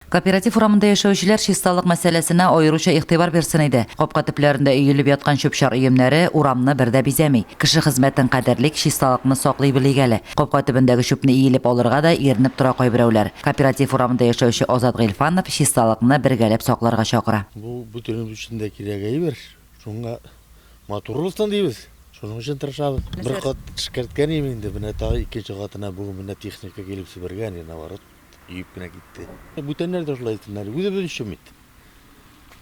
Кооператив урамында яшәүчеләр чисталык мәсьәләсенә аеруча игътибар берсен иде. Капка төпләрендә өелеп яткан чүп-чар өемнәре урамны бердә бизәми. Кеше хезмәтен кадерлик, чисталыкны саклый белик әле. Капка төбендәге чүпне иелеп алырга да иренеп тора кайберәүләр. Кооператив урамында яшәүче Азат Гыйлфанов чисталыкны бергәләп сакларга чакыра. Бу бүтән эчендә кирәк әйбер. Шуңа матурлыктан дибез. Шуның өчен тырышабыз. Бер кат эшкәрткән инде, менә тагы икенче катына бүгін менә техника килеп сибергән, наоборот, үйіп кенә китте. Бүтәннәр дә шулай итәләр. Үзебез өчен бит.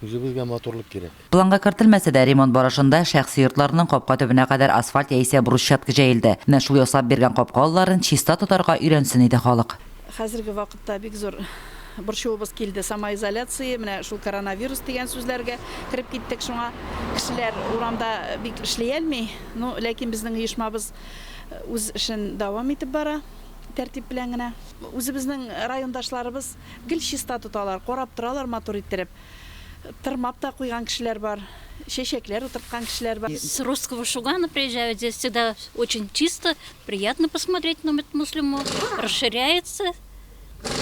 Үзебезгә матурлык кирәк. Планга кертелмәсә дә ремонт барышында шәхси йортларның капка төбенә кадәр асфальт яисә брусчатка җәелде. Менә шул ясап биргән капкаларын чиста тотарга өйрәнсен иде халык. Хәзерге вакытта бик зур борчуыбыз килде. Самоизоляция, менә шул коронавирус дигән сүзләргә кирип киттек. Шуңа кешеләр урамда бик эшли алмый. Ну, ләкин безнең оешмабыз үз эшен дәвам итеп бара. Тәртип белән генә. Үзебезнең райондашларыбыз гел чиста тоталар, карап торалар матур иттереп. Тырмап та куйган кешеләр бар, чәчәкләр утырткан кешеләр бар. С русского Шугана приезжают, здесь всегда очень чисто, приятно посмотреть на Муслиму, расширяется.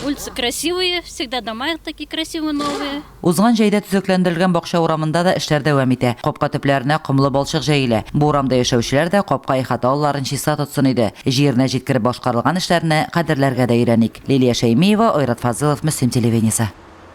Улицы красивые, всегда дома такие красивые, новые. Узган җәйдә төзекләндерелгән бакча урамында да эшләр дәвам итә. Капка төпләренә комлы балчык җәелә. Бу урамда яшәүчеләр дә капка ихата алларын чиста тотсын иде. Җиренә җиткереп башкарылган эшләрне кадерләргә дә өйрәник. Лилия Шәймиева, Айрат Фазылов, Мөслим телевидениесе.